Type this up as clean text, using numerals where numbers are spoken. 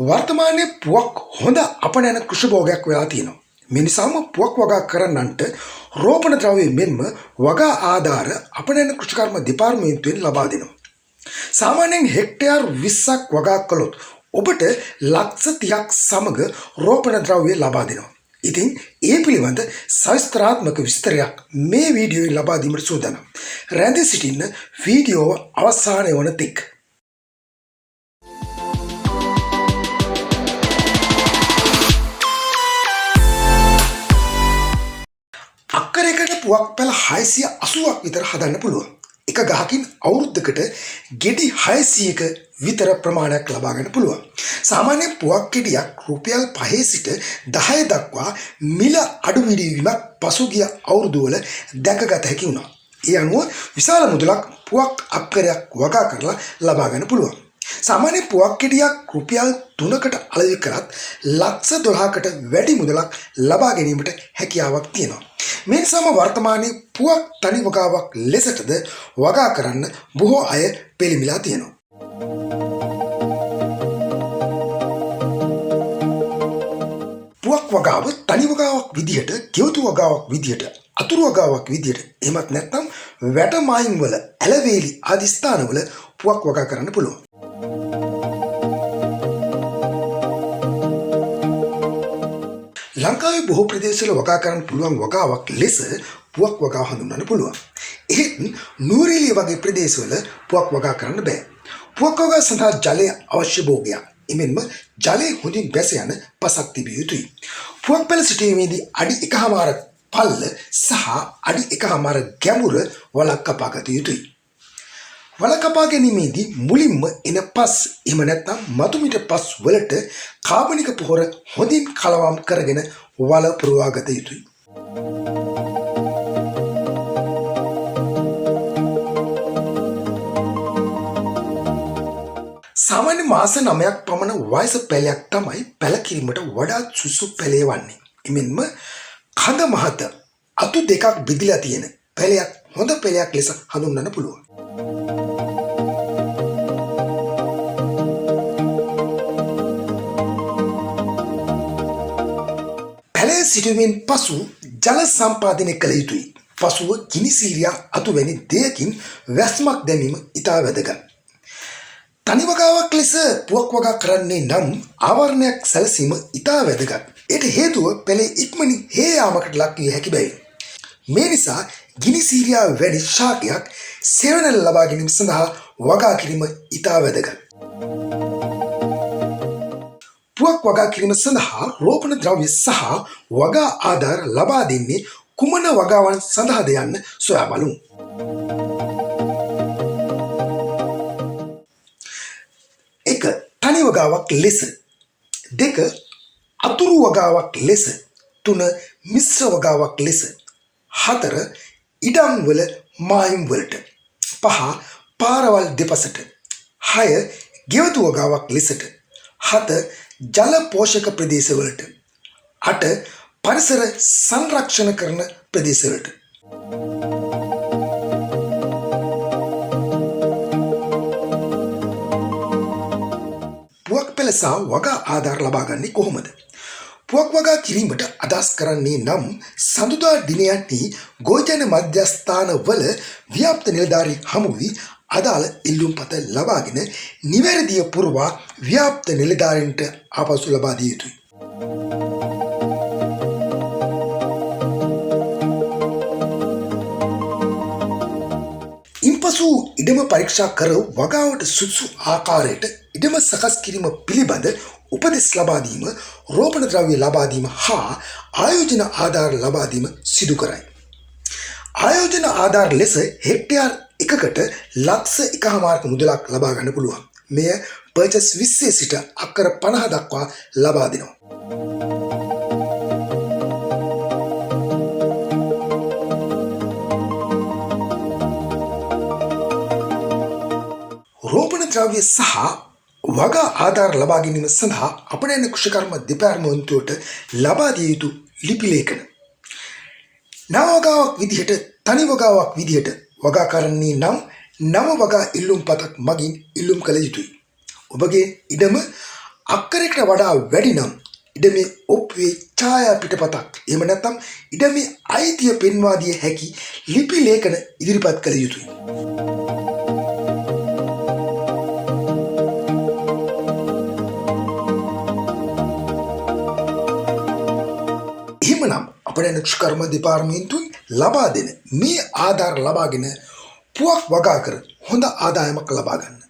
වර්තමානයේ පුවක් හොඳ අපනයන කෘෂි භෝගයක් වෙලා තියෙනවා. මේ නිසාම පුවක් වගා කරන්නන්ට රෝපණ ද්‍රව්‍ය මෙන්ම වගා ආධාර අපනයන කෘෂිකර්ම දෙපාර්තමේන්තුවෙන් ලබා දෙනවා. සාමාන්‍යයෙන් හෙක්ටයාර් 20ක් වගා කළොත් ඔබට ලක්ෂ 30ක් සමග රෝපණ ද්‍රව්‍ය ලබා දෙනවා. ඉතින් ඒ පිළිබඳ සවිස්තරාත්මක විස්තරයක් මේ වීඩියෝවේ ලබා දීමට සූදානම්. රැඳී සිටින්න වීඩියෝව අවසානය වන තෙක්. අක්කරයකට පුවක් පැල 680ක් විතර හදන්න පුළුවන්. එක ගහකින් අවුරුද්දකට ගෙඩි 600ක විතර ප්‍රමාණයක් ලබා ගන්න පුළුවන්. සාමාන්‍ය පුවක් ගෙඩියක් රුපියල් 5 සිට 10 දක්වා මිල අඩු වීමක් පසුගිය අවුරුදුවල දැකගත හැකි වුණා. ඒ අනුව විශාල මුදලක් පුවක් අක්කරයක් වගා කරලා ලබා ගන්න පුළුවන්. සාමාන්‍ය පුවක් ගෙඩියක් රුපියල් 3කට අලෙවි කරත් ලක්ෂ 12කට වැඩි මුදලක් ලබා ගැනීමට හැකියාවක් තියෙනවා. මේ නිසාම වර්තමානයේ පුවක් තනි වගාවක් ලෙසටද වගා කරන්න බොහෝ අය පෙළඹිලා තියෙනවා. පුවක් වගාව තනි වගාවක් විදිහට, ගෙවතු වගාවක් විදිහට, අතුරු වගාවක් විදිහට, එහෙමත් නැත්නම් වැට මායිම් වල, ඇලවේලි ආදී ස්ථානවල පුවක් වගා කරන්න පුළුවන්. ලංකාවේ බොහෝ ප්‍රදේශවල වගා කරන්න පුළුවන් වගාවක් ලෙස පුවක් වගාව හඳුන්වන්න පුළුවන්. එහෙත් නූරේලිය වගේ ප්‍රදේශවල පුවක් වගා කරන්න බෑ. පුවක් වගාව සඳහා ජලය අවශ්‍ය භෝගයක්. එමෙන්ම ජලය හොඳින් බැස යන පසක් තිබිය යුතුයි. පුවක් පැල සිටීමේදී අඩි 1.5 පල්ල සහ අඩි 1.5 ගැඹුර වලක් කපා ගත යුතුයි. වල කපා ගැනීමේදී මුලින්ම එන පස් එහෙම නැත්නම් මතුමිට පස් වලට කාබනික පොහොර හොඳින් කලවම් කරගෙන වල පුරවා ගත යුතුයි. සාමාන්‍ය මාස 9ක් පමණ වයස පැලයක් තමයි පැල කිරීමට වඩාත් සුසු පැලේ වන්නේ. එමෙන්ම කඳ මහත අතු දෙකක් බෙදලා තියෙන පැලයක් හොඳ පැලයක් ලෙස හඳුන්වන්න පුළුවන්. පැලේ සිටුවෙන් පසු ජල සම්පාදනය කළ යුතුයි. පසුව ගිනිසීරියා අතු වැනි දෙයකින් වැස්මක් දැමීම ඉතා වැදගත්. තනි වගාවක් ලෙස පුවක් වගා කරන්නේ නම් ආවරණයක් සැලසීම ඉතා වැදගත්. ඒට හේතුව පැලේ ඉක්මනින් හේ යාමකට ලක් විය හැකි බැවින්. මේ නිසා ගිනිසීරියා වැනි ශාකයක් සෙවණැල්ල ලබා ගැනීම සඳහා වගා කිරීම ඉතා වැදගත්. පුවක් වගා කිරීම සඳහා රෝපණ ද්‍රව්‍ය සහ වගා ආධාර ලබා දෙන්නේ කුමන වගාවන් සඳහාද යන්න සොයා බලමු. එක තනි වගාවක් ලෙස, දෙක අතුරු වගාවක් ලෙස, තුන මිශ්‍ර වගාවක් ලෙස, හතර ඉඩම් වල මායිම් වලට, පහ පාරවල් දෙපසට, හය ගෙවතු වගාවක් ලෙසට, හත ජල පෝෂක ප්‍රදේශවලට, අට පරිසර සංරක්ෂණ කරන ප්‍රදේශවලට. පුවක් පැල සහ වගා ආධාර ලබා ගන්නේ කොහොමද? පුවක් වගා කිරීමට අදහස් කරන්නේ නම් සඳුදා දිනයන්හි ගෝචන මධ්‍යස්ථානවල ව්‍යාප්ත නිලධාරී හමු වී අදාළ ඉල්ලුම්පත ලබාගෙන නිවැරදිව පුරවා ව්‍යාප්ත නිලධාරීන්ට ආපසු ලබා දිය යුතුයි. ඉන්පසු ඉඩම පරීක්ෂා කර වගාවට සුදුසු ආකාරයට ඉඩම සකස් කිරීම පිළිබඳ උපදෙස් ලබා දීම, රෝපණ ද්‍රව්‍ය ලබා දීම හා ආයෝජන ආධාර ලබා දීම සිදු කරයි. ආයෝජන ආධාර ලෙස හෙක්ටයාර් එකකට ලක්ෂ 1.5ක මුදලක් ලබා ගන්න පුළුවන්. මෙය පර්චස් 20 සිට අක්කර 50 දක්වා ලබා දෙනවා. රෝපණ ද්‍රව්‍ය සහ වගා ආධාර ලබා ගැනීම සඳහා අපනයන කෘෂිකර්ම දෙපාර්තමේන්තුවට ලබා දිය යුතු ලිපි ලේඛන. නව වගාවක් විදිහට, තනි වගාවක් විදිහට වගා කරන්නේ නම් නව වගා ඉල්ලුම් පතක් මගින් ඉල්ලුම් කළ යුතුයි. ඔබගේ ඉඩම අක්කරයකට වඩා වැඩි නම් ඉඩමේ ඔප්පුවේ ඡායා පිටපතක් එහෙම නැත්නම් ඉඩමේ අයිතිය පෙන්වා දිය හැකි ලිපි ලේඛන ඉදිරිපත් කළ යුතුයි. එහෙමනම් අපේ නුෂ්කර්ම දෙපාර්තමේන්තුවෙන් ලබා දෙන මේ ආධාර ලබාගෙන පුවක් වගා කර හොඳ ආදායමක් ලබා ගන්න.